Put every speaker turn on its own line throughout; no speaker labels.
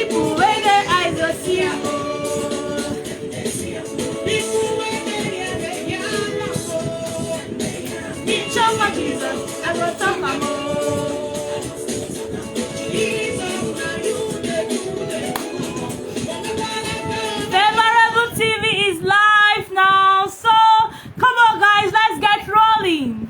People when they eyes go see am. People when they hear me chop my Jesus, I go talk am. Favourable TV is live now, so come on guys, let's get rolling.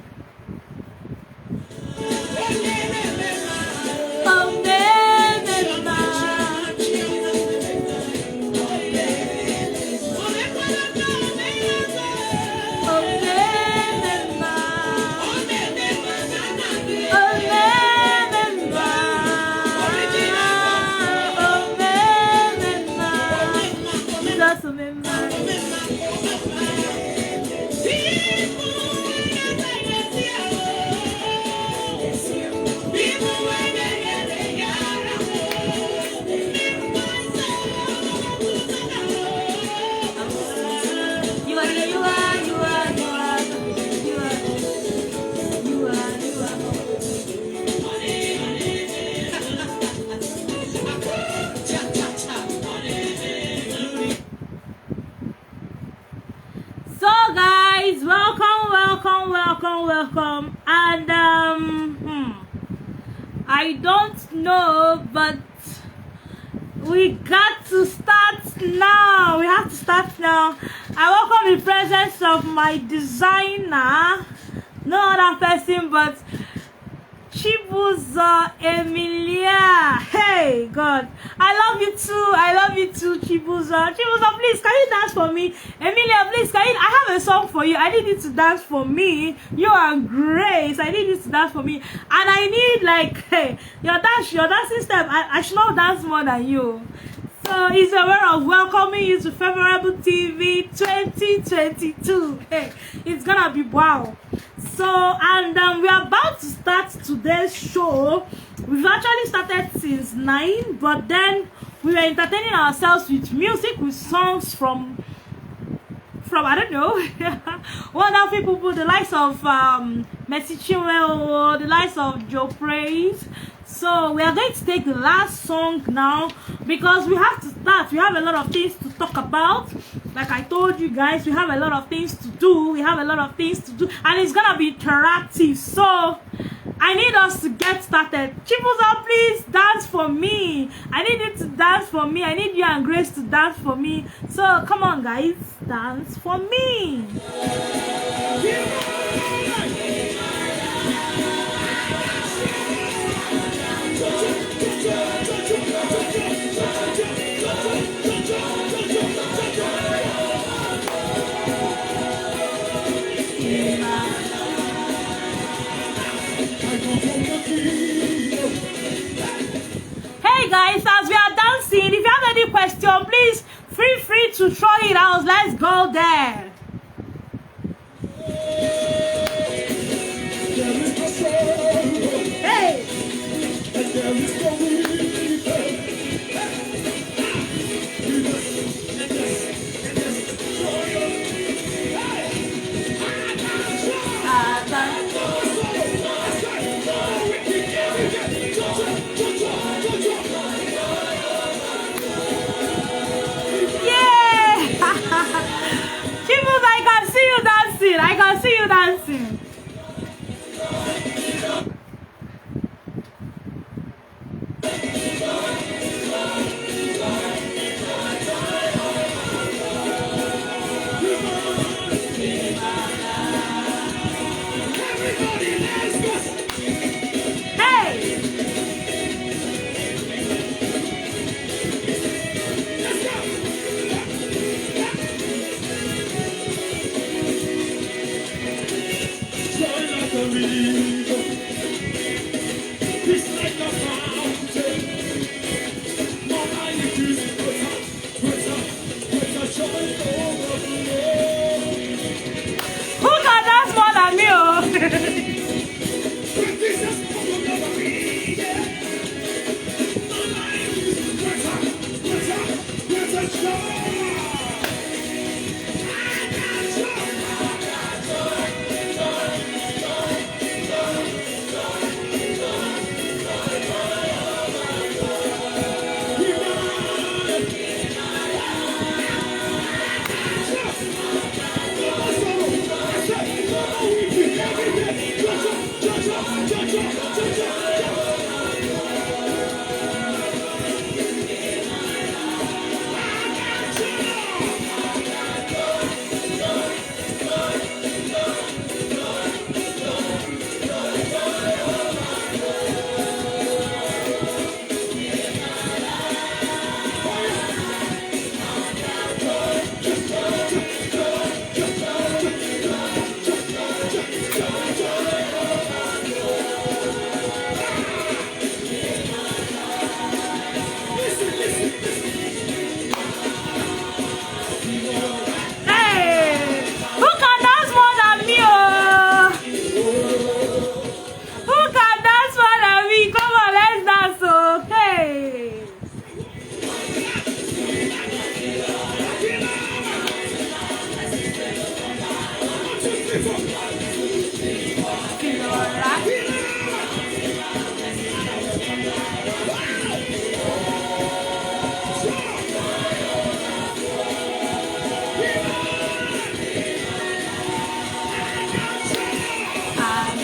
Welcome, and I don't know, but we got to start now. We have to start now. I welcome the presence of my designer, no other person but Chibuzo Emilia. Hey God, I love you too. I love you too, Chibuzo. Chibuzo, please can you dance for me? Emilia, please can you? I have a song for you. I need you to dance for me. You are great. I need you to dance for me, and I need like hey, your dancing step. I should not dance more than you. So it's a way of welcoming you to Favourable TV 2022. Hey, it's gonna be wow. So, and we are about to start today's show. We've actually started since 9, but then we were entertaining ourselves with music, with songs from I don't know, wonderful people, the likes of Messi Chinwell, the likes of Joe Praise. So we are going to take the last song now because we have to start. We have a lot of things to talk about. Like I told you guys, we have a lot of things to do. And it's gonna be interactive. So I need us to get started. Chibuzo, please dance for me. I need you to dance for me. I need you and Grace to dance for me. So come on guys, dance for me. Hey guys, as we are dancing, if you have any question, please feel free to throw it out. Let's go there. Hey! I can see you dancing.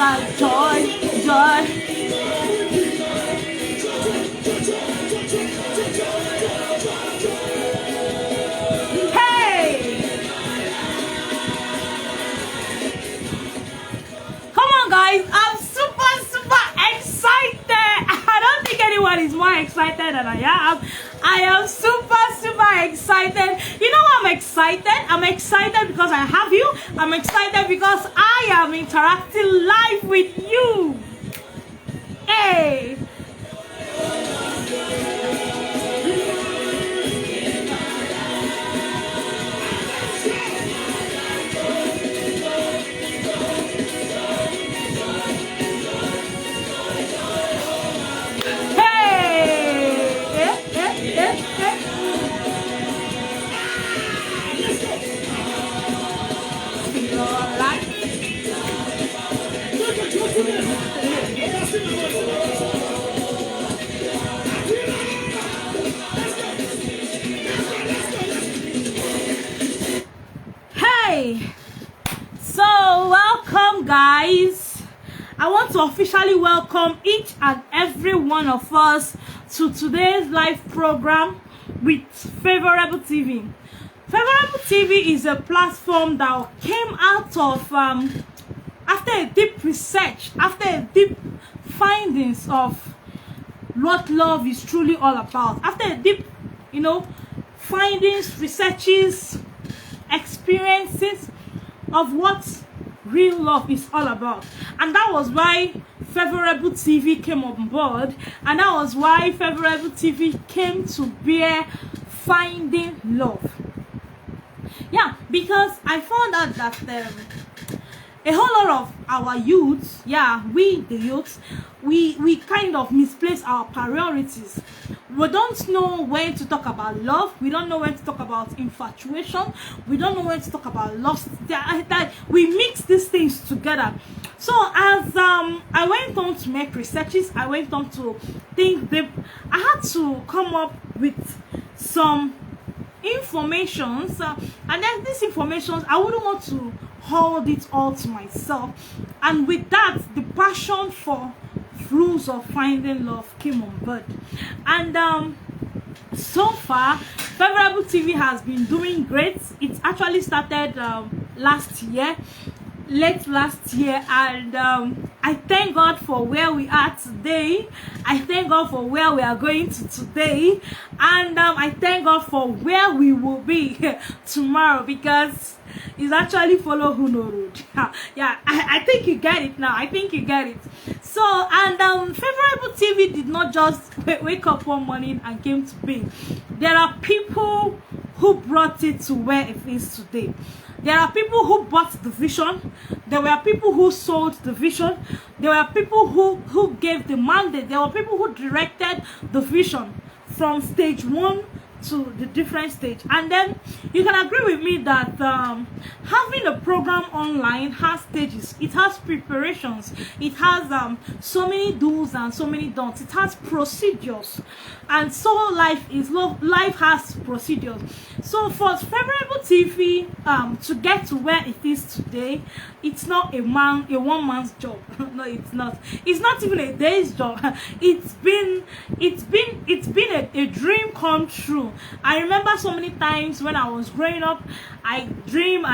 like joy, joy. Come on, guys. I'm super excited. I don't think anyone is more excited than I am. I am super excited. You know why I'm excited? I'm excited because I have you. I'm excited because I am interacting live with you. Hey. Hey, so welcome, guys. I want to officially welcome each and every one of us to today's live program with Favourable TV. Favourable TV is a platform that came out of after a deep research, after a deep findings of what love is truly all about, after a deep, findings, researches, experiences of what real love is all about. And that was why Favourable TV came on board, and that was why Favourable TV came to bear finding love. Yeah, because I found out that a whole lot of our youths, we the youths, we kind of misplace our priorities. We don't know when to talk about love. We don't know when to talk about infatuation. We don't know when to talk about lust. We mix these things together. So as I went on to make researches, I went on to think deep. I had to come up with some informations, and then these informations, I wouldn't want to hold it all to myself. And with that, the passion for rules of finding love came on board. And so far, Favourable TV has been doing great. It actually started late last year, and I thank God for where we are today. I thank God for where we are going to today, and I thank God for where we will be tomorrow, because it's actually follow who no road. Yeah, I think you get it now. I think you get it. So, and Favourable TV did not just wake up one morning and came to be. There are people who brought it to where it is today. There are people who bought the vision. There were people who sold the vision. There were people who gave the mandate. There were people who directed the vision from stage 1 to the different stage. And then you can agree with me that having a program online has stages. It has preparations. It has so many do's and so many don'ts. It has procedures. And so life has procedures. So for Favourable TV to get to where it is today, it's not a one man's job. No, it's not. It's not even a day's job. It's been a dream come true. I remember so many times when I was growing up, I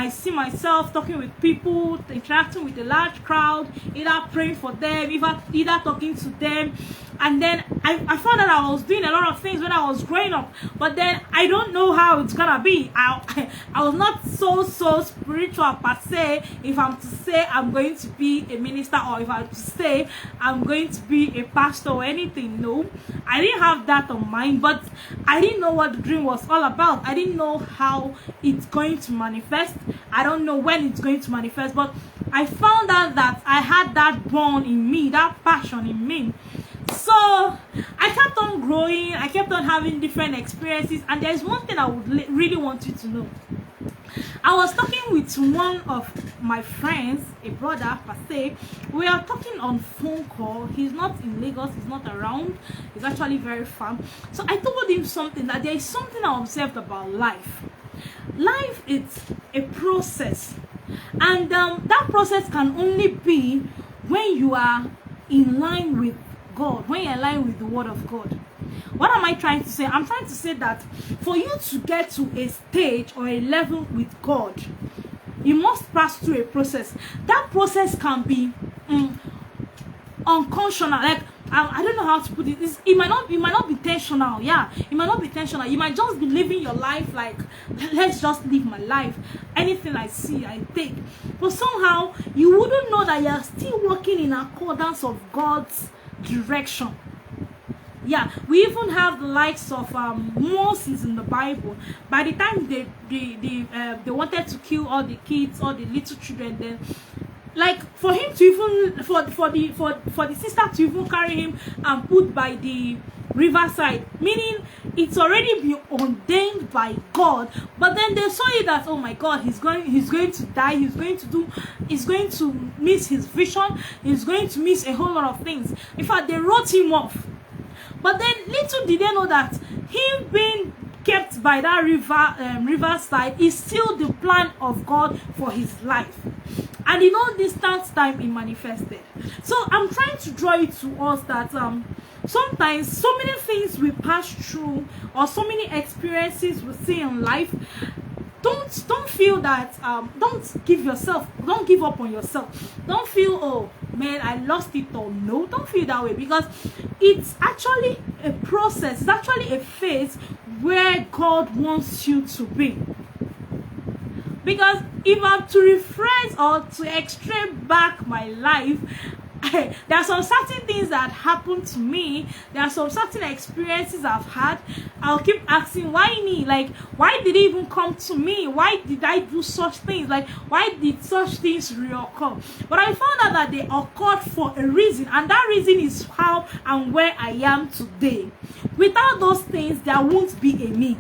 see myself talking with people, interacting with a large crowd, either praying for them, either talking to them. And then I found out I was doing a lot of things when I was growing up, but then I don't know how it's gonna be. I was not so spiritual per se, if I'm to say I'm going to be a minister, or if I'm to say I'm going to be a pastor or anything. No, I didn't have that on mind, but I didn't know what the dream was all about. I didn't know how it's going to manifest. I don't know when it's going to manifest, but I found out that I had that bone in me, that passion in me. So I kept on growing, I kept on having different experiences, and there's one thing I would really want you to know. I was talking with one of my friends, a brother per se. We are talking on phone call. He's not in Lagos, he's not around, he's actually very far. So I told him something, that there is something I observed about life. Life is a process, and that process can only be when you are in line with God, when you're in line with the word of God. What am I trying to say? I'm trying to say that for you to get to a stage or a level with God, you must pass through a process. That process can be unconscionable. Like, I don't know how to put it. It might not be intentional. Yeah, it might not be intentional. You might just be living your life like, let's just live my life. Anything I see, I take. But somehow you wouldn't know that you're still working in accordance of God's direction. Yeah, we even have the likes of Moses in the Bible. By the time they wanted to kill all the kids, all the little children, then, like, for him to even for the sister to even carry him and put by the riverside, meaning it's already been ordained by God. But then they saw it that, oh my God, he's going to die, he's going to miss his vision, he's going to miss a whole lot of things. In fact, they wrote him off. But then little did they know that him being kept by that riverside is still the plan of God for his life. And in all distance time, he manifested. So I'm trying to draw it to us that sometimes so many things we pass through, or so many experiences we see in life, don't feel that don't give up on yourself. Don't feel, oh man, I lost it, or no, don't feel that way, because it's actually a process, it's actually a phase where God wants you to be. Because if I'm to rephrase or to extract back my life, there are some certain things that happened to me, there are some certain experiences I've had. I'll keep asking, why me? Like, why did it even come to me? Why did I do such things? Like, why did such things reoccur? But I found out that they occurred for a reason, and that reason is how and where I am today. Without those things, there won't be a me.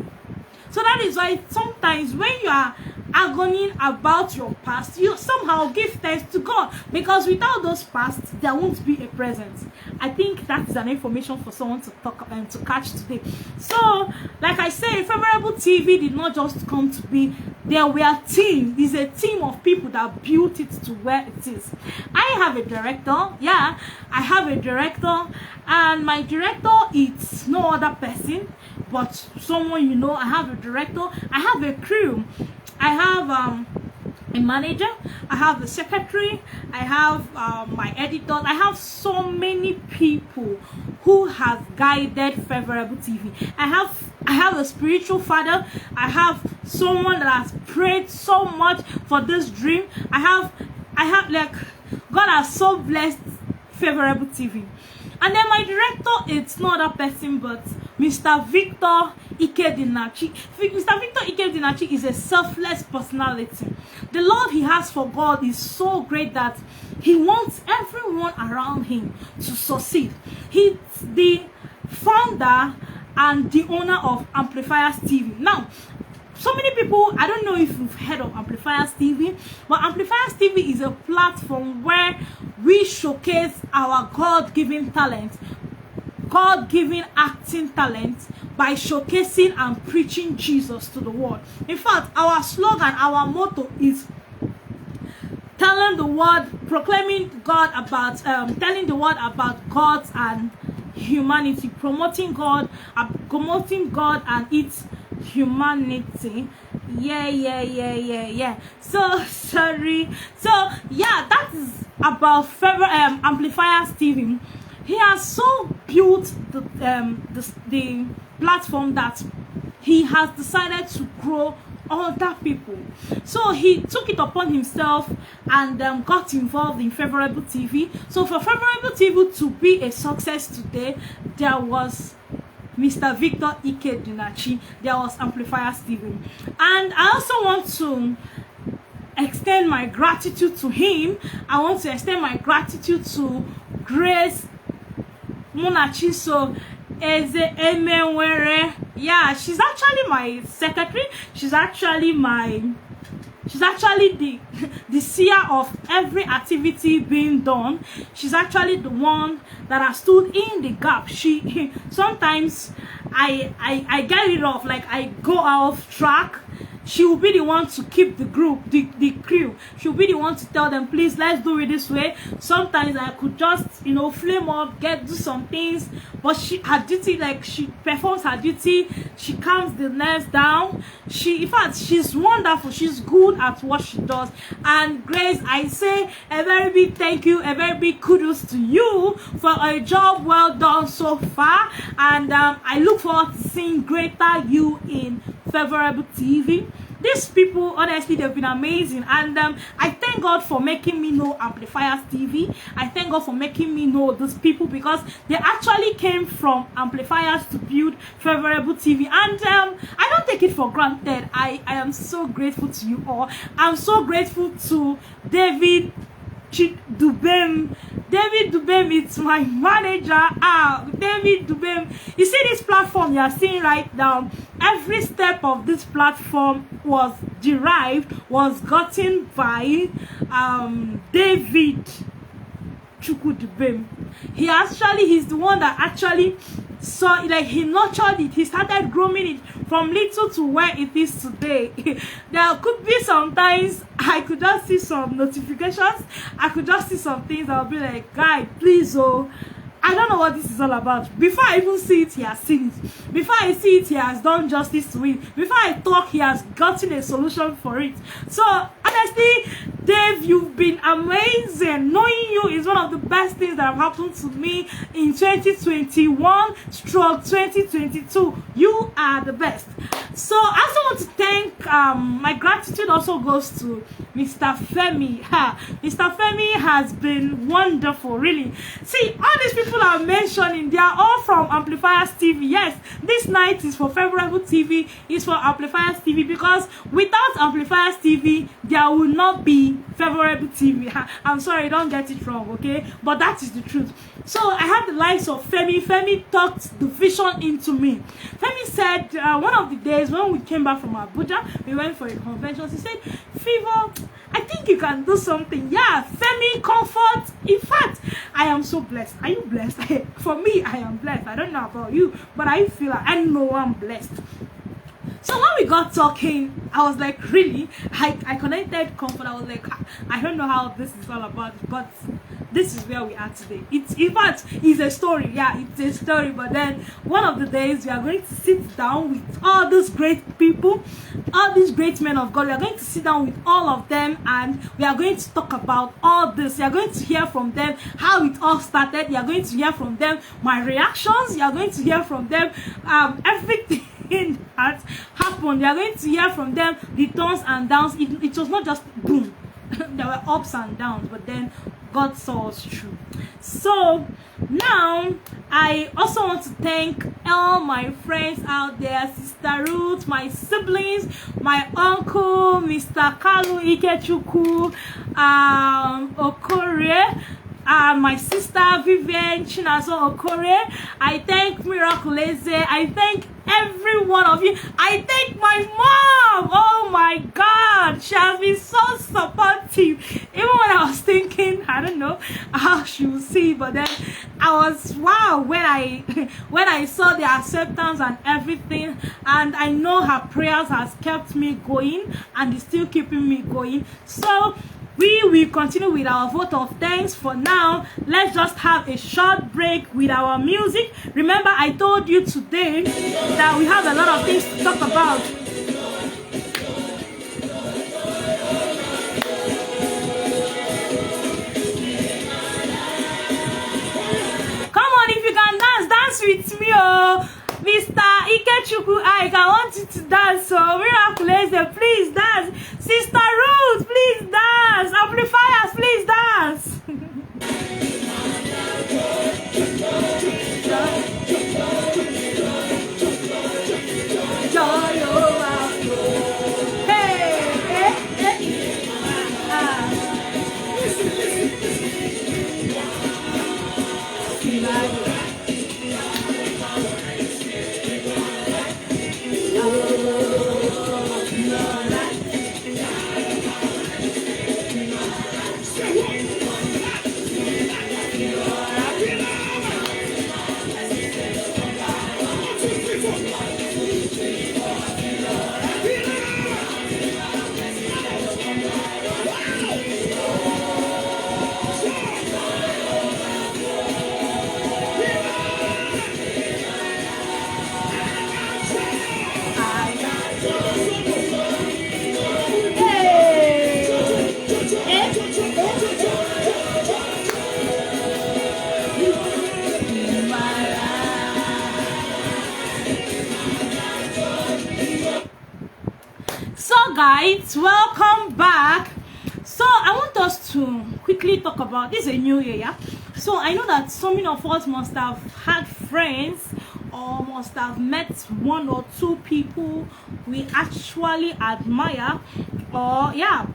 So that is why sometimes when you are agonying about your past, you somehow give thanks to God, because without those pasts, there won't be a present. I think that's an information for someone to talk and to catch today. So, like I said, Favourable TV did not just come to be. There were a team. It's a team of people that built it to where it is. I have a director. Yeah, I have a director, and my director is no other person but someone you know. I have a director. I have a crew. I have a manager, I have a secretary, I have my editors. I have so many people who have guided Favourable TV. I have a spiritual father. I have someone that has prayed so much for this dream. I have like, God has so blessed Favourable TV. And then my director, it's not a person but Mr. Victor Ikedinachi. Mr. Victor Ikedinachi is a selfless personality. The love he has for God is so great that he wants everyone around him to succeed. He's the founder and the owner of Amplifiers TV. Now, so many people, I don't know if you've heard of Amplifiers TV, but Amplifiers TV is a platform where we showcase our God-given talent, God-given acting talent, by showcasing and preaching Jesus to the world. In fact, our slogan, our motto is telling the world, proclaiming God about, telling the world about God and humanity, promoting God and its humanity. Yeah. So sorry. So yeah, that is about Amplifiers TV. He has so built the platform that he has decided to grow other people. So he took it upon himself and got involved in Favourable TV. So for Favourable TV to be a success today, there was Mr. Victor Ikedinachi, there was Amplifiers TV. And I also want to extend my gratitude to him. I want to extend my gratitude to Grace Munachiso Eze Emenwere. Yeah, she's actually my secretary. She's actually the seer of every activity being done. She's actually the one that has stood in the gap. Sometimes I get it off, like I go off track. she will be the one to keep the group, the crew. She'll be the one to tell them, please, let's do it this way. Sometimes I could just, you know, flame up, do some things, but her duty, like, she performs her duty, she calms the nerves down. In fact, she's wonderful, she's good at what she does. And Grace, I say a very big thank you, a very big kudos to you for a job well done so far. And I look forward to seeing greater you in Favourable TV. These people, honestly, they've been amazing. And I thank God for making me know Amplifiers TV. I thank God for making me know these people, because they actually came from Amplifiers to build Favourable TV. And I don't take it for granted. I am so grateful to you all. I'm so grateful to David Dubem. David Dubem is my manager. David Dubem. You see this platform you are seeing right now? Every step of this platform was gotten by David Dubem. He's the one that actually saw, like, he nurtured it. He started growing it from little to where it is today. There could be sometimes I could just see some notifications, I could just see some things, I'll be like, guy, please, oh, I don't know what this is all about. Before I even see it, he has seen it. Before I see it, he has done justice to it. Before I talk, he has gotten a solution for it. So honestly, Dave, you've been amazing. Knowing you is one of the best things that have happened to me in 2021/2022. You are the best. So I also want to thank, my gratitude also goes to Mr. Femi. Mr. Femi has been wonderful, really. See, all these people I'm mentioning, they are all from Amplifiers TV. Yes, this night is for Favourable TV, is for Amplifiers TV, because without Amplifiers TV, there will not be Favourable TV. I'm sorry, don't get it wrong, okay? But that is the truth. So I had the likes of Femi. Femi talked the vision into me. Femi said, one of the days when we came back from Abuja, we went for a convention. He said, Favor, I think you can do something. Yeah, Femi, comfort. In fact, I am so blessed. Are you blessed? For me, I am blessed. I don't know about you, but I know I'm blessed. So when we got talking, I was like, really? I connected comfort. I was like, I don't know how this is all about, but this is where we are today. In fact, it's a story. Yeah, it's a story. But then one of the days we are going to sit down with all these great people, all these great men of God. We are going to sit down with all of them, and we are going to talk about all this. You are going to hear from them how it all started. You are going to hear from them my reactions. You are going to hear from them everything that happened. You are going to hear from them the turns and downs. It was not just boom. There were ups and downs, but then God saw us through. So now I also want to thank all my friends out there, Sister Ruth, my siblings, my uncle, Mr. Kalu Ikechukwu, Okore, my sister Vivian Chinazo Okore. I thank Miracle Eze. I thank every one of you. I thank my mom. Oh my God, she has been so supportive. Even when I was thinking, I don't know how she will see, but then I was wow when I saw the acceptance and everything, and I know her prayers has kept me going and is still keeping me going. So we will continue with our vote of thanks. For now, let's just have a short break with our music. Remember, I told you today that we have a lot of things to talk about. Come on, if you can dance with me, oh. Mr. Ikechukwu, I want you to dance. So Miracle, please dance. Sister Ruth, please dance. Amplifiers, please dance. guys, welcome back. So I want us to quickly talk about this. Is a new year, yeah? So I know that so many of us must have had friends or must have met one or two people we actually admire, or yeah,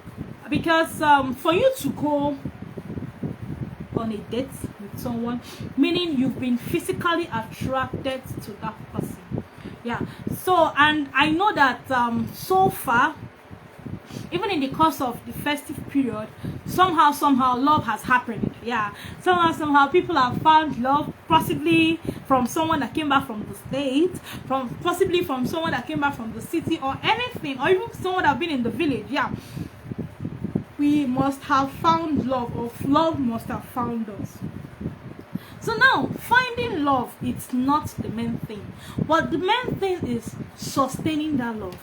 because for you to go on a date with someone, meaning you've been physically attracted to that person. Yeah, so and I know that so far, even in the course of the festive period, somehow love has happened. Yeah, somehow people have found love, possibly from someone that came back from the state, possibly from someone that came back from the city, or anything, or even someone that have been in the village. Yeah, we must have found love, or love must have found us. So now, finding love, it's not the main thing, but the main thing is sustaining that love.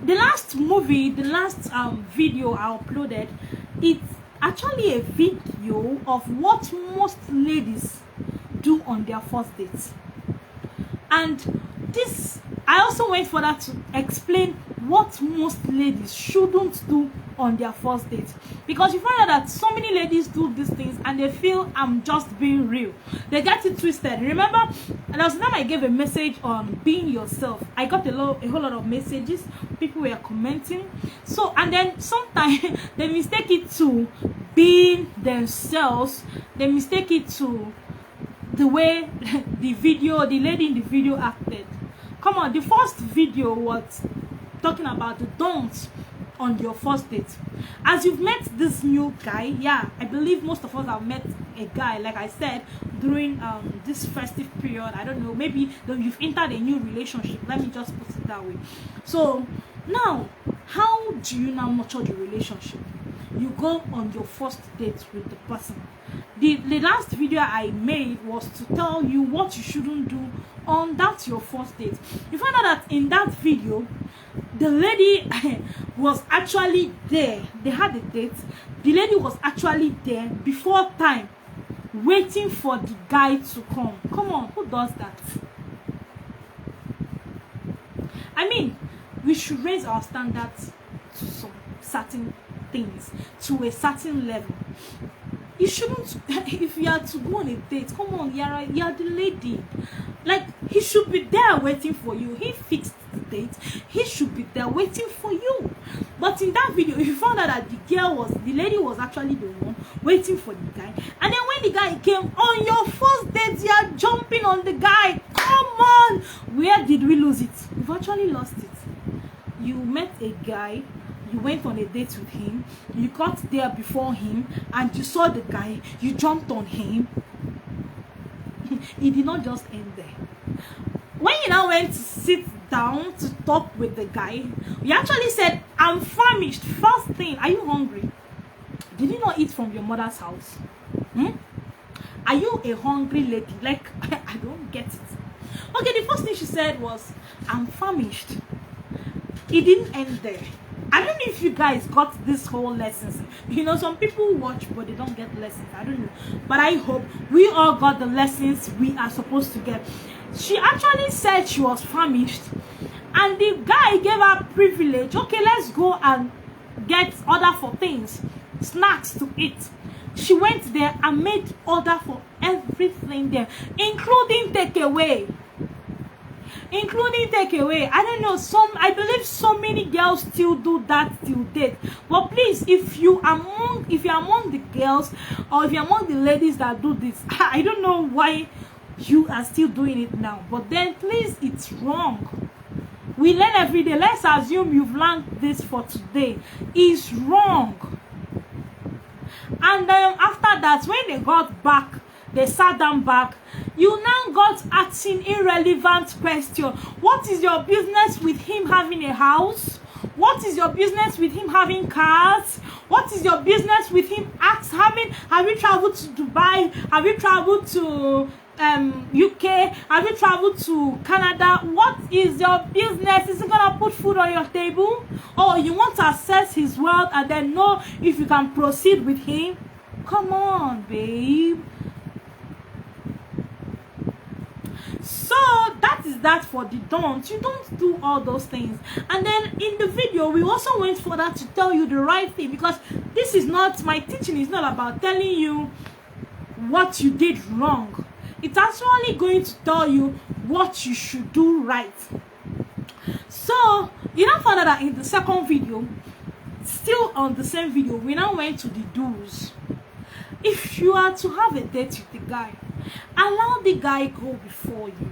The last video I uploaded, it's actually a video of what most ladies do on their first dates. And this, I also went further to explain what most ladies shouldn't do on their first date, because you find out that so many ladies do these things and they feel I'm just being real. They get it twisted. Remember, and last time I gave a message on being yourself, I got a whole lot of messages. People were commenting. So, and then sometimes they mistake it to being themselves. They mistake it to the way the lady in the video acted. Come on, the first video was talking about the don'ts on your first date. As you've met this new guy, yeah, I believe most of us have met a guy, like I said, during this festive period. I don't know, maybe you've entered a new relationship. Let me just put it that way. So now, how do you now nurture the relationship? You go on your first date with the person. The last video I made was to tell you what you shouldn't do on that your first date. You find out that in that video, the lady was actually there. They had a date. The lady was actually there before time, waiting for the guy to come. Come on, who does that? I mean, we should raise our standards to some certain things, to a certain level. You shouldn't, if you are to go on a date, come on, you're the lady. Like, he should be there waiting for you. He fixed the date. He should be there waiting for you. But in that video, you found out that the lady was actually the one waiting for the guy. And then when the guy came on your first date, you are jumping on the guy. Come on. Where did we lose it? We've actually lost it. You met a guy. You went on a date with him, you got there before him, and you saw the guy, you jumped on him. It did not just end there. When you now went to sit down to talk with the guy, you actually said, I'm famished. First thing, are you hungry? Did you not eat from your mother's house? Are you a hungry lady? Like, I don't get it. Okay, the first thing she said was, I'm famished. It didn't end there. I don't know if you guys got this whole lessons. You know, some people watch but they don't get lessons. I don't know. But I hope we all got the lessons we are supposed to get. She actually said she was famished. And the guy gave her privilege. Okay, let's go and get order for things. Snacks to eat. She went there and made order for everything there. Including takeaway. I don't know, I believe so many girls still do that till date. But please, if you're among the girls, or if you're among the ladies that do this, I don't know why you are still doing it now. But then please, it's wrong. We learn every day. Let's assume you've learned this for today. It's wrong. And then after that, when they got back, they sat down back. You now got asking irrelevant question. What is your business with him having a house? What is your business with him having cars? What is your business with him have you traveled to Dubai? Have you traveled to UK? Have you traveled to Canada? What is your business? Is he gonna put food on your table? Or you want to assess his wealth and then know if you can proceed with him? Come on, babe. So that that is that for the don't. You don't do all those things. And then in the video, we also went further to tell you the right thing, because this is not, my teaching is not about telling you what you did wrong. It's actually going to tell you what you should do right. So you now found out that in the second video, still on the same video, we now went to the do's. If you are to have a date with the guy, allow the guy go before you.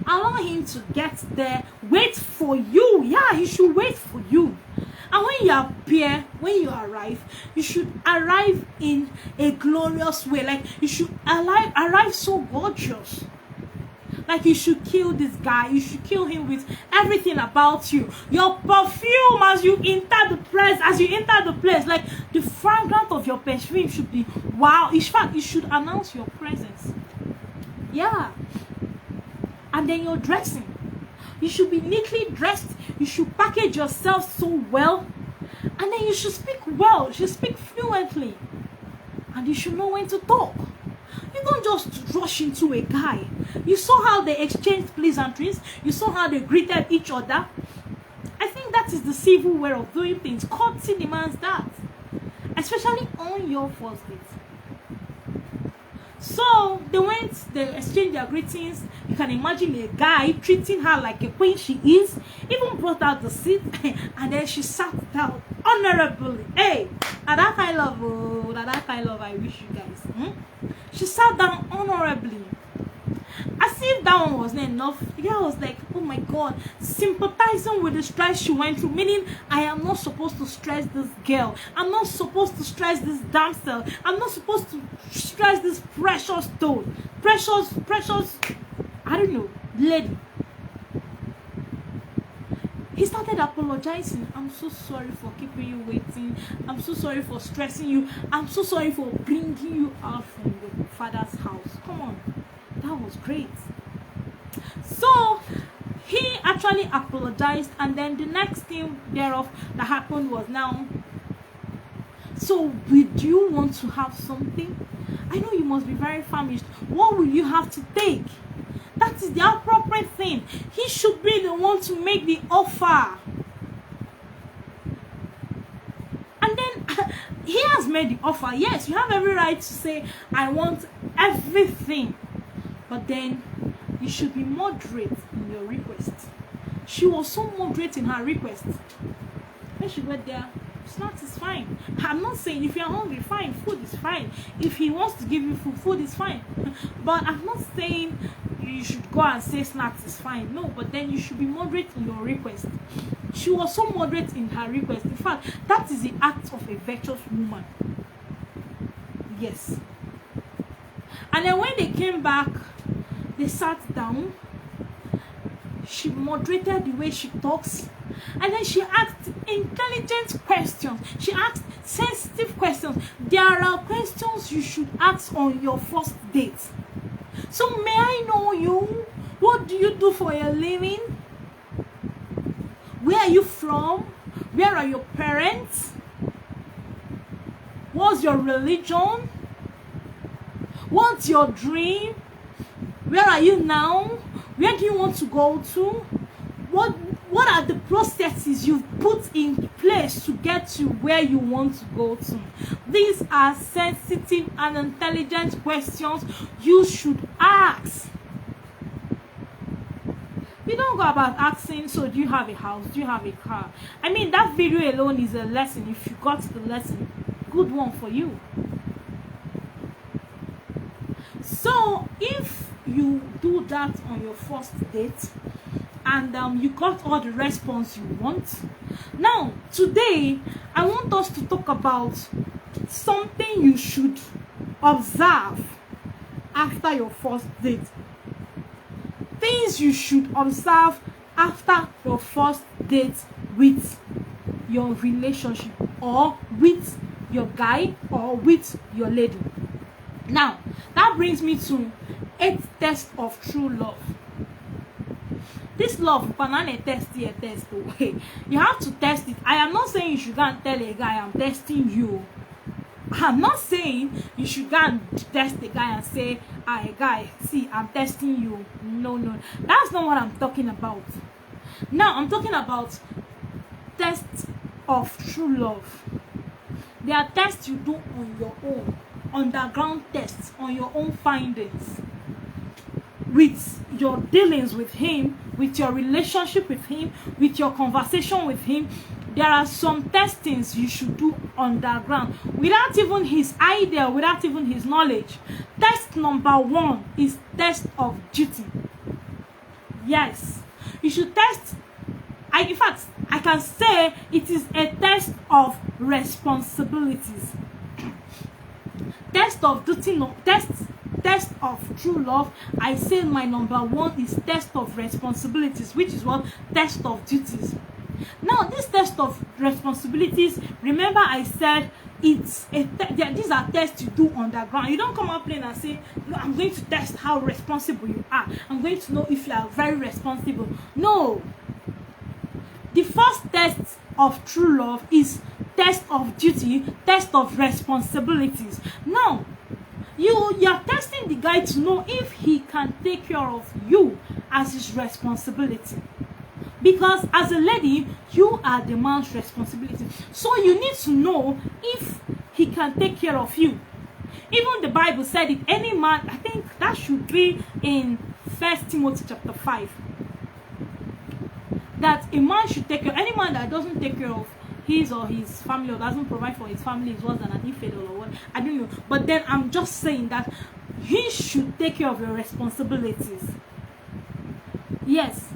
Allow him to get there, wait for you. Yeah, he should wait for you. And when you appear, when you arrive, you should arrive in a glorious way. Like, you should arrive so gorgeous. Like, you should kill this guy. You should kill him with everything about you. Your perfume as you enter the place, like the fragrance of your perfume should be wow. In fact, it should announce your presence. Yeah. And then your dressing. You should be neatly dressed. You should package yourself so well. And then you should speak well. You should speak fluently. And you should know when to talk. You don't just rush into a guy. You saw how they exchanged pleasantries. You saw how they greeted each other. I think that is the civil way of doing things. Courtesy demands that. Especially on your first date. So they exchanged their greetings. You can imagine a guy treating her like a queen she is. Even brought out the seat and then she sat down honorably. Hey, that kind of love I wish you guys. She sat down honorably. As if that one wasn't enough, the girl was like, oh my God, sympathizing with the stress she went through, meaning I am not supposed to stress this girl. I'm not supposed to stress this damsel. I'm not supposed to stress this precious stone. Precious, I don't know, lady. He started apologizing. I'm so sorry for keeping you waiting. I'm so sorry for stressing you. I'm so sorry for bringing you out from your father's house. Come on. That was great. So he actually apologized, and then the next thing thereof that happened was now, so would you want to have something? I know you must be very famished. What will you have to take? That is the appropriate thing. He should be the one to make the offer. And then he has made the offer. Yes, you have every right to say, I want everything. But then you should be moderate in your request. She was so moderate in her request. When she went there, snacks is fine. I'm not saying if you're hungry, fine, food is fine. If he wants to give you food, food is fine. But I'm not saying you should go and say snacks is fine. No, but then you should be moderate in your request. She was so moderate in her request. In fact, that is the act of a virtuous woman. Yes. And then when they came back, they sat down. She moderated the way she talks. And then she asked intelligent questions. She asked sensitive questions. There are questions you should ask on your first date. So may I know you? What do you do for a living? Where are you from? Where are your parents? What's your religion? What's your dream? Where are you now? Where do you want to go to? What are the processes you've put in place to get to where you want to go to? These are sensitive and intelligent questions you should ask. You don't go about asking, so do you have a house? Do you have a car? I mean, that video alone is a lesson. If you got the lesson, good one for you. So if you do that on your first date and you got all the response you want, now today I want us to talk about something you should observe after your first date. Things you should observe after your first date with your relationship, or with your guy, or with your lady. Now that brings me to 8 tests of true love. This love, banana test here, test away. You have to test it. I am not saying you should go and tell a guy I'm testing you. I'm not saying you should go and test the guy and say, "Hi, guy, see, I'm testing you." No, no, that's not what I'm talking about. Now, I'm talking about tests of true love. There are tests you do on your own, underground tests, on your own findings, with your dealings with him, with your relationship with him, with your conversation with him. There are some testings you should do underground without even his idea, without even his knowledge. Test number 1 is test of duty. Yes, you should test. In fact, I can say it is a test of responsibilities. Test of duty, no, test of true love. I say my number 1 is test of responsibilities, which is what? Test of duties. Now, this test of responsibilities, remember I said it's these are tests you do underground. You don't come out plain and say, "I'm going to test how responsible you are. I'm going to know if you are very responsible." No. The first test of true love is test of duty, test of responsibilities. Now, you're testing the guy to know if he can take care of you as his responsibility. Because as a lady, you are the man's responsibility. So you need to know if he can take care of you. Even the Bible said it. Any man, I think that should be in 1 Timothy chapter 5. That a man should take care. Any man that doesn't take care of his or his family, or doesn't provide for his family, is worse than an infidel or what. I don't know. But then I'm just saying that he should take care of your responsibilities. Yes.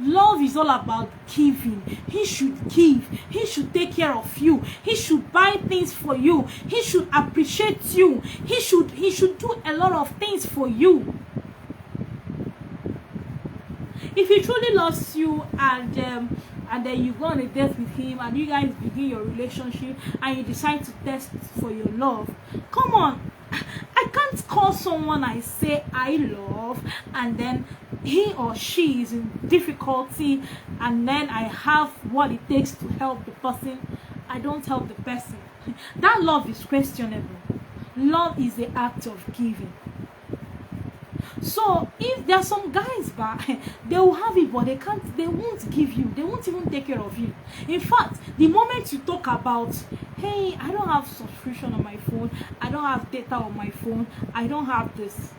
Love is all about giving. He should give. He should take care of you. He should buy things for you. He should appreciate you. He should do a lot of things for you. If he truly loves you and then you go on a date with him and you guys begin your relationship and you decide to test for your love, come on. I can't call someone I say I love and then he or she is in difficulty and then I have what it takes to help the person. I don't help the person. That love is questionable. Love is the act of giving. So if there are some guys back, they will have it, but they won't give you. They won't even take care of you. In fact, the moment you talk about, "Hey, I don't have subscription on my phone, I don't have data on my phone, I don't have this."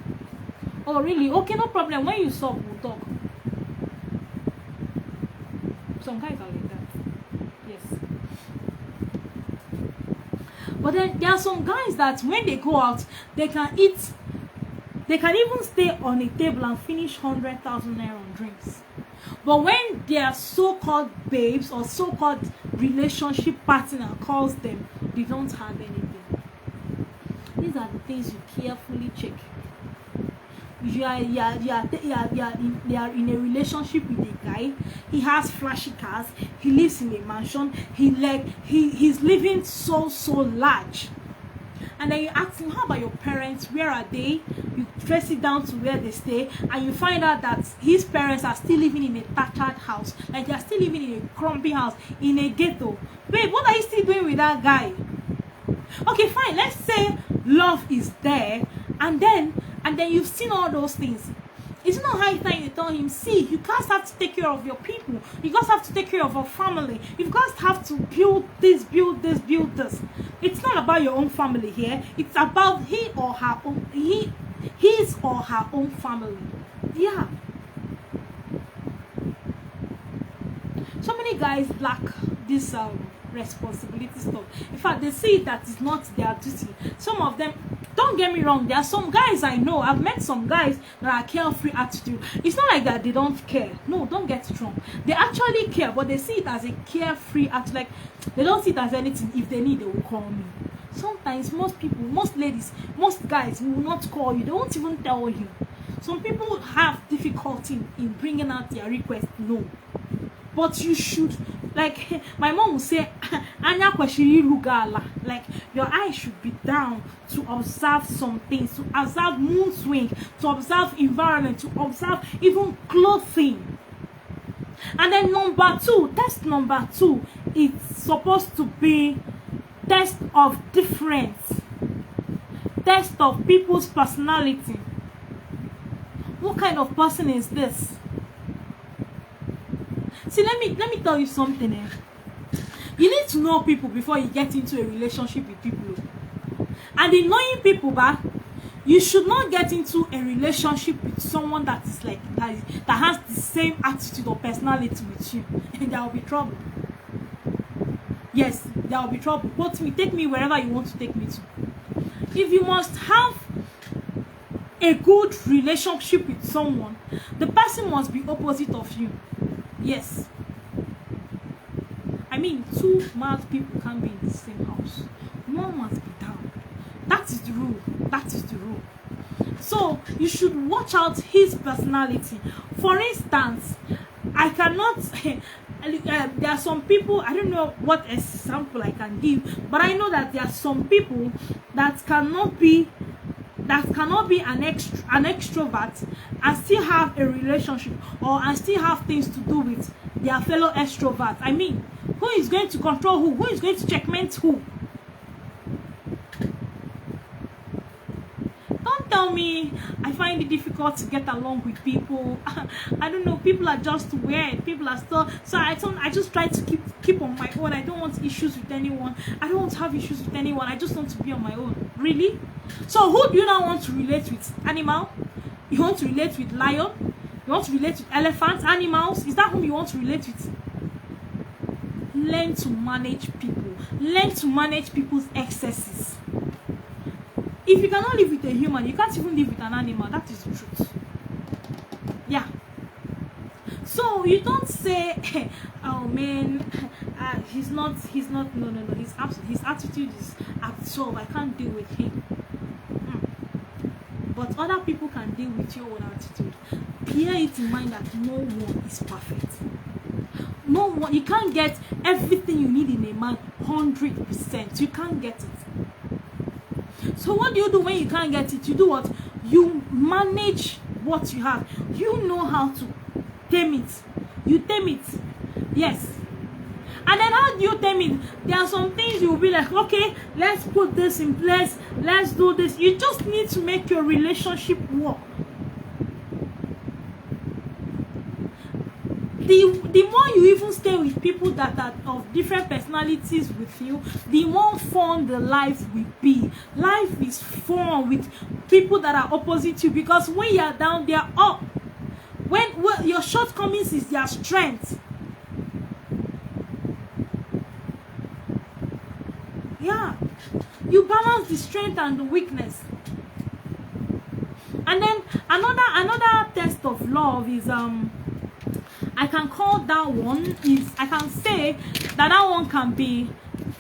"Oh, really? Okay, no problem. When you solve, we'll talk." Some guys are like that. Yes. But then there are some guys that when they go out, they can eat. They can even stay on a table and finish 100,000 naira on drinks. But when their so-called babes or so-called relationship partner calls them, they don't have anything. These are the things you carefully check. You are in a relationship with a guy. He has flashy cars. He lives in a mansion. He's living so large. And then you ask him, "How about your parents? Where are they?" You trace it down to where they stay, and you find out that his parents are still living in a thatched house. Like they are still living in a crumbly house, in a ghetto. Babe, what are you still doing with that guy? Okay, fine. Let's say love is there, and then you've seen all those things. It's not high time you tell him, "See, you guys have to take care of your people. You guys have to take care of your family. You guys have to build this, build this, build this." It's not about your own family here. It's about his or her own family. Yeah. So many guys lack this responsibility stuff. In fact, they see that it's not their duty. Some of them, don't get me wrong, there are some guys I know, I've met some guys that are carefree attitude. It's not like that they don't care. No, don't get it wrong. They actually care, but they see it as a carefree attitude. Like, they don't see it as anything. If they need, they will call me. Sometimes most people, most ladies, most guys will not call you. They won't even tell you. Some people have difficulty in bringing out their request. No. But you should, like my mom will say, "Anya kweshiri rugala." Like your eyes should be down to observe some things, to observe moon swing, to observe environment, to observe even clothing. And then test number two, it's supposed to be test of difference, test of people's personality. What kind of person is this? See, let me tell you something. You need to know people before you get into a relationship with people. And in knowing people back, you should not get into a relationship with someone that is like that has the same attitude or personality with you, and there will be trouble. Yes, there will be trouble. Quote me, take me wherever you want to take me to. If you must have a good relationship with someone, the person must be opposite of you. Yes. I mean, two mad people can't be in the same house. One must be down. That is the rule. That is the rule. So you should watch out his personality. For instance, I cannot there are some people, I don't know what example I can give, but I know that there are some people that cannot be an extrovert and still have a relationship and still have things to do with their fellow extroverts. I mean, who is going to control who? Who is going to checkmate who? Don't tell me I find it difficult to get along with people. I don't know, people are just weird. People are still, so I just try to keep on my own. I don't want issues with anyone. I don't want to have issues with anyone. I just want to be on my own. Really? So who do you not want to relate with? Animal? You want to relate with lion? You want to relate with elephants? Animals? Is that whom you want to relate with? Learn to manage people. Learn to manage people's excesses. If you cannot live with a human, you can't even live with an animal. That is the truth. Yeah. So you don't say, oh man, he's not, no. His attitude is absurd. I can't deal with him. But other people can deal with your own attitude. Bear it in mind that no one is perfect. No one, you can't get everything you need in a man 100%. You can't get it. So what do you do when you can't get it? You do what? You manage what you have. You know how to tame it. You tame it. Yes. And then how do you tame it? There are some things you will be like, okay, let's put this in place. Let's do this. You just need to make your relationship work. The more you even stay with people that are of different personalities with you, the more fun the life will be. Life is fun with people that are opposite you, because when you are down, they are up. When your shortcomings is their strength. Yeah, you balance the strength and the weakness. And then another test of love is I can call that one is, I can say that one can be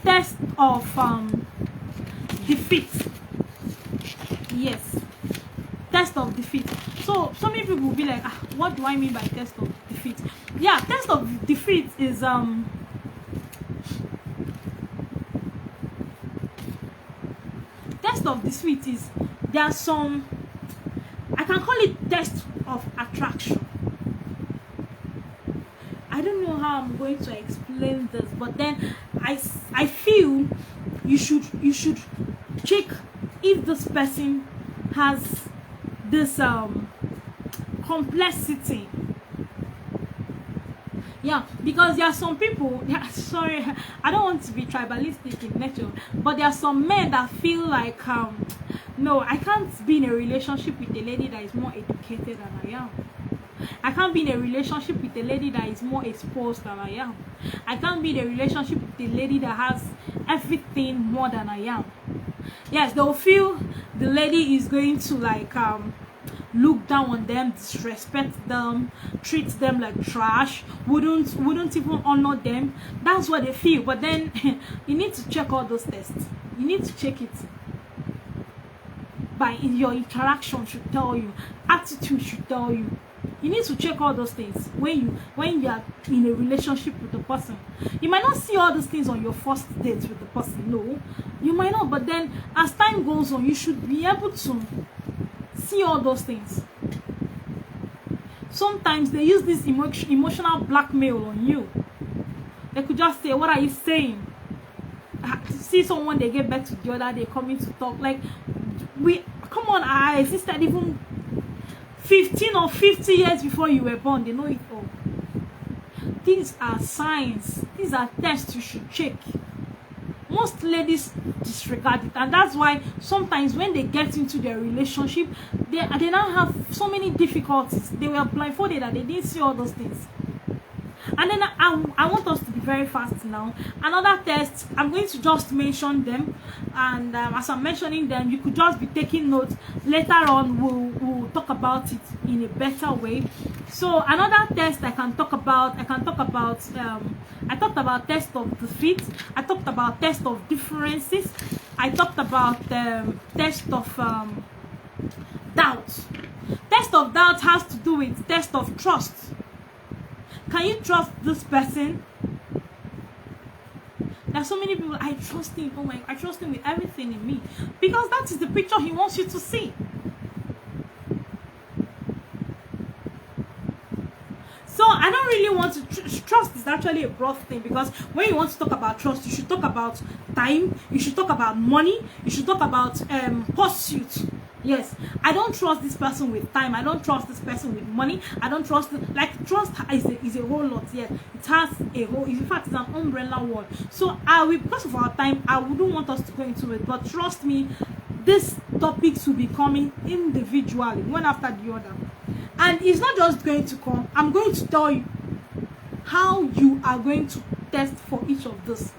test of defeat. Yes, test of defeat. So some people will be like, what do I mean by test of defeat? Yeah, test of defeat is test of defeat is, there are some, I can call it test of attraction. I don't know how I'm going to explain this, but then I feel you should check if this person has this complexity. Yeah, because there are some people, sorry, I don't want to be tribalistic in nature, but there are some men that feel like no, I can't be in a relationship with a lady that is more educated than I am. I can't be in a relationship with a lady that is more exposed than I am. I can't be in a relationship with a lady that has everything more than I am. Yes, they'll feel the lady is going to like look down on them, disrespect them, treat them like trash, wouldn't even honor them. That's what they feel. But then you need to check all those tests. You need to check it. By your interaction should tell you, attitude should tell you. You need to check all those things when you are in a relationship with the person. You might not see all those things on your first date with the person. No, you might not. But then as time goes on, you should be able to see all those things. Sometimes they use this emotional blackmail on you. They could just say, what are you saying? see someone they get back to the other day coming to talk. Like, come on, I existed even 15 or 50 years before you were born. They know it all. These are signs. These are tests you should check. Most ladies disregard it, and that's why sometimes when they get into their relationship, they now have so many difficulties. They were blindfolded and they didn't see all those things. And then I want us to be very fast now. Another test, I'm going to just mention them, and as I'm mentioning them, you could just be taking notes. Later on, we'll talk about it in a better way. So another test I talked about test of defeat. I talked about test of differences. I talked about test of doubt. Test of doubt has to do with test of trust. Can you trust this person? There are so many people, I trust him. Oh my, I trust him with everything in me, because that is the picture he wants you to see. So I don't really want to trust is actually a broad thing, because when you want to talk about trust, you should talk about time, you should talk about money, you should talk about pursuit. Yes, I don't trust this person with time. I don't trust this person with money. I don't trust trust is a whole lot. Yes, it has a whole. In fact, it's an umbrella word. So because of our time, I wouldn't want us to go into it. But trust me, these topics will be coming individually, one after the other, and it's not just going to come. I'm going to tell you how you are going to test for each of this.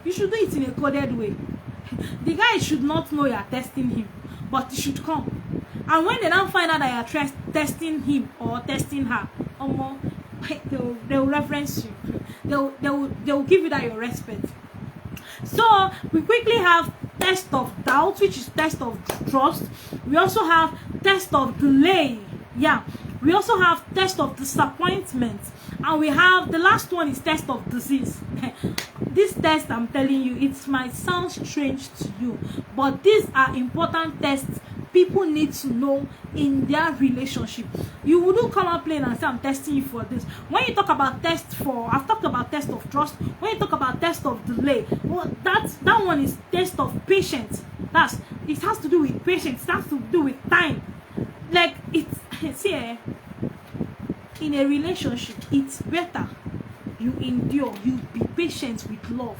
You should do it in a coded way. The guy should not know you are testing him, but it should come. And when they don't find out that you are testing him or testing her, they'll reference you. They'll give you that your respect. So we quickly have test of doubt, which is test of trust. We also have test of delay. Yeah. We also have test of disappointment. And we have the last one is test of disease. This test, I'm telling you, it might sound strange to you, but these are important tests people need to know in their relationship. You wouldn't come out plain and say, I'm testing you for this. When you talk about I've talked about test of trust. When you talk about test of delay, well, that one is test of patience. It has to do with patience. It has to do with time. Like, in a relationship, it's better you endure, you be patient with love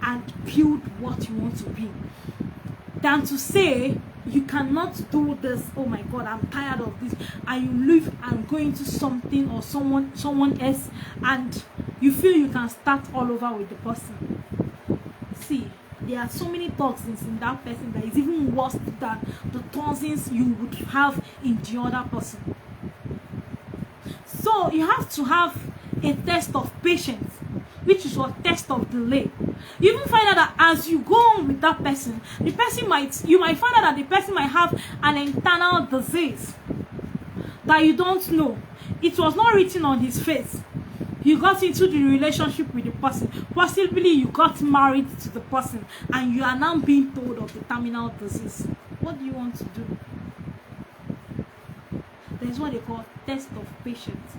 and build what you want to be, than to say you cannot do this. Oh my God, I'm tired of this, and you leave and go into something or someone else, and you feel you can start all over with the person. See, there are so many toxins in that person that is even worse than the toxins you would have in the other person. So you have to have a test of patience, which is what test of delay. You even find out that as you go on with that person, you might find out that the person might have an internal disease that you don't know. It was not written on his face. You got into the relationship with the person. Possibly you got married to the person, and you are now being told of the terminal disease. What do you want to do? There's what they call test of patience.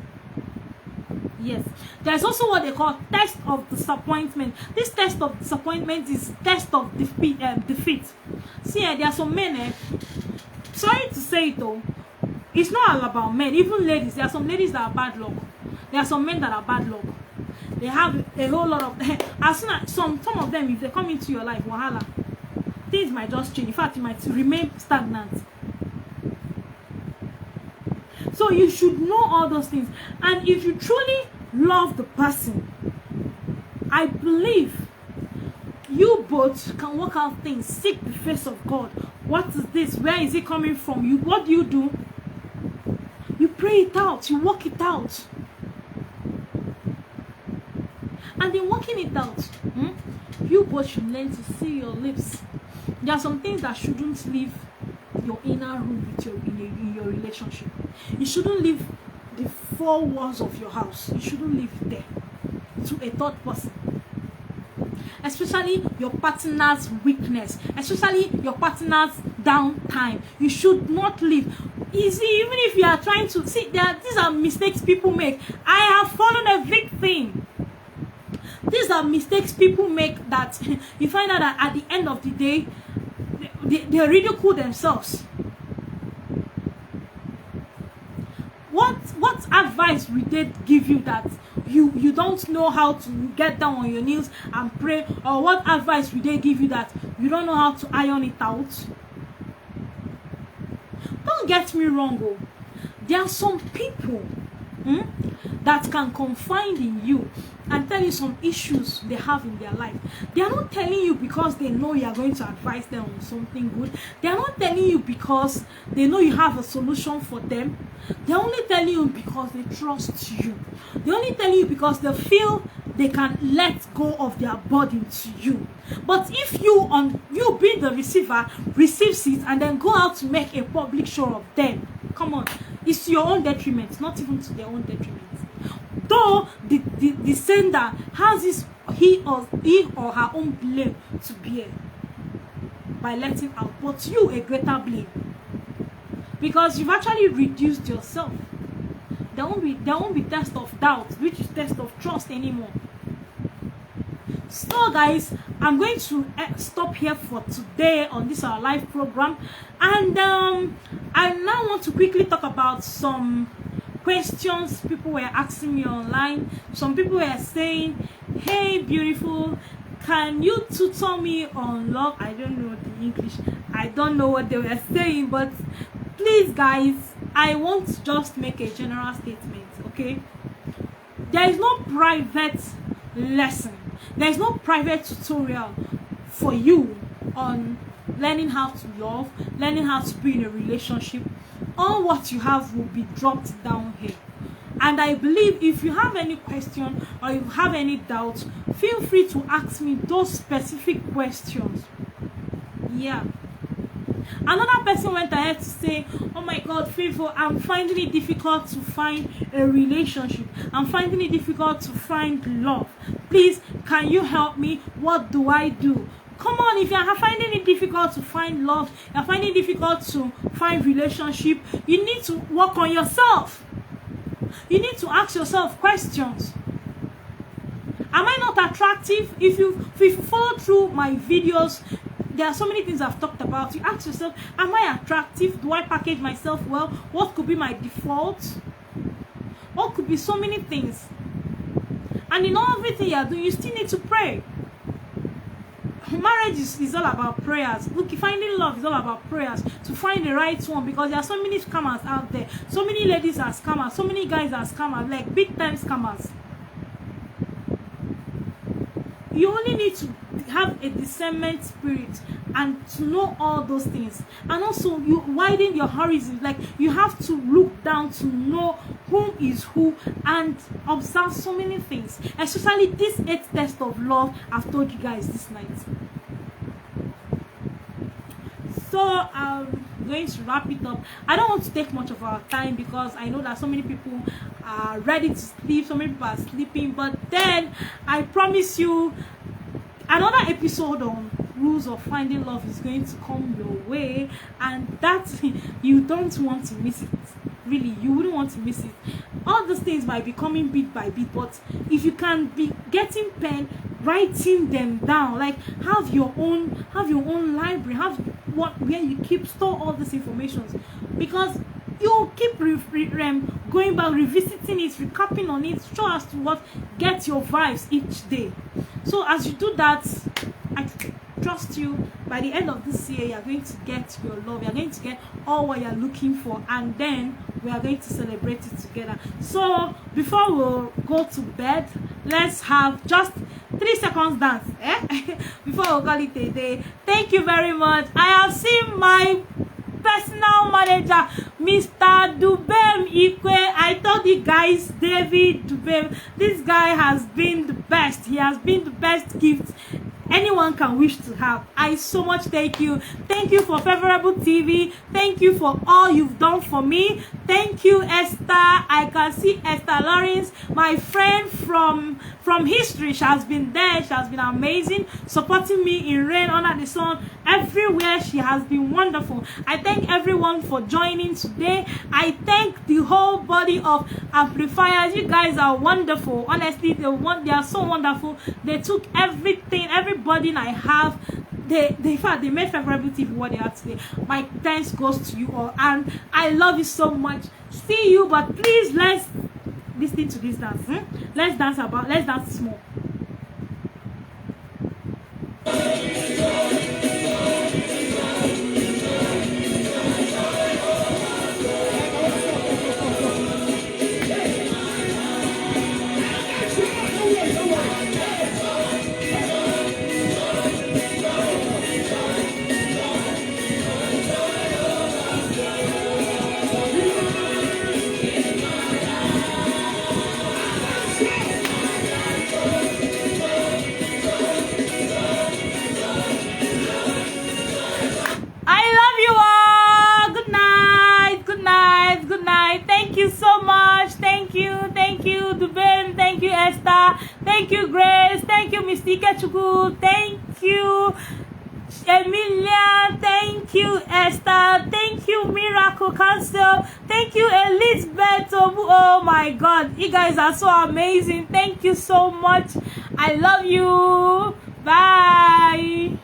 Yes. There's also what they call test of disappointment. This test of disappointment is test of defeat. See, there are some men, sorry to say it though, it's not all about men, even ladies. There are some ladies that are bad luck. There are some men that are bad luck. They have a whole lot of as soon as some of them, if they come into your life, wahala, things might just change. In fact, you might remain stagnant. So you should know all those things. And if you truly love the person, I believe you both can work out things. Seek the face of God. What is this? Where is it coming from? What do? You pray it out. You work it out. And in working it out, you both should learn to see your lips. There are some things that shouldn't leave your inner room with in your relationship. You shouldn't leave the four walls of your house. You shouldn't leave it there to a third person. Especially your partner's weakness, especially your partner's downtime. You should not leave. You see, even if you are trying to see, these are mistakes people make. I have fallen a victim. These are mistakes people make that you find out that at the end of the day, they ridicule themselves. What advice would they give you that you don't know how to get down on your knees and pray? Or what advice would they give you that you don't know how to iron it out? Don't get me wrong, oh. There are some people that can confide in you and tell you some issues they have in their life. They are not telling you because they know you are going to advise them on something good. They are not telling you because they know you have a solution for them. They are only telling you because they trust you. They are only telling you because they feel they can let go of their burden to you. But if you being the receiver, receives it and then go out to make a public show of them, come on, it's to your own detriment, not even to their own detriment. Though the sender has he or her own blame to bear by letting out, but you a greater blame because you've actually reduced yourself. There won't be test of doubt, which is test of trust anymore. So guys, I'm going to stop here for today on this our live program, and I now want to quickly talk about some questions people were asking me online. Some people were saying, hey beautiful, can you tutor me on love? I don't know the English, I don't know what they were saying, but please guys, I won't just make a general statement, okay? There is no private lesson, there is no private tutorial for you on learning how to love, learning how to be in a relationship. All what you have will be dropped down here. And I believe if you have any question or you have any doubt, feel free to ask me those specific questions. Yeah. Another person went ahead to say, oh my God, Favour, I'm finding it difficult to find a relationship. I'm finding it difficult to find love. Please, can you help me? What do I do? Come on, if you're finding it difficult to find love, you're finding it difficult to find relationship, you need to work on yourself. You need to ask yourself questions. Am I not attractive? If you follow through my videos, there are so many things I've talked about. You ask yourself, am I attractive? Do I package myself well? What could be my default? What could be so many things? And in everything you're doing, you still need to pray. Marriage is all about prayers. Look, finding love is all about prayers to find the right one, because there are so many scammers out there. So many ladies are scammers, so many guys are scammers, like big time scammers. You only need to have a discernment spirit and to know all those things. And also you widen your horizons. Like you have to look down to know whom is who and observe so many things. Especially this 8th test of love I've told you guys this night. So I'm going to wrap it up. I don't want to take much of our time because I know that so many people are ready to sleep, so many people are sleeping, but then I promise you another episode on rules of finding love is going to come your way, and that you don't want to miss it. Really, you wouldn't want to miss it. All those things might be coming bit by bit, but if you can be getting pen, writing them down, like have your own library, have where you store all this information, because you keep going back, revisiting it, recapping on it, so as to what get your vibes each day. So as you do that, I trust you, by the end of this year, you're going to get your love, you're going to get all what you're looking for, and then we are going to celebrate it together. So before we go to bed, let's have just 3 seconds dance, before we call it a day. Thank you very much. I have seen my personal manager, Mr. Dubem Ikwe. I told you guys, David Dubem, this guy has been the best. He has been the best gift anyone can wish to have. I so much thank you. Thank you for Favourable TV. Thank you for all you've done for me. Thank you, Esther. I can see Esther Lawrence, my friend from history. She has been there. She has been amazing, supporting me in rain, under the sun, everywhere. She has been wonderful. I thank everyone for joining today. I thank the whole body of amplifiers. You guys are wonderful. Honestly, they are so wonderful. They took everything, everybody I have. In fact, they made Favourable TV what they are today. My thanks goes to you all, and I love you so much. See you, but please let's listen to this dance. Let's dance small. Thank you so much. Thank you, Duben. Thank you, Esther. Thank you, Grace. Thank you, Mystique Chuku. Thank you, Emilia. Thank you, Esther. Thank you, Miracle Council. Thank you, Elizabeth. Oh my God, you guys are so amazing. Thank you so much. I love you. Bye.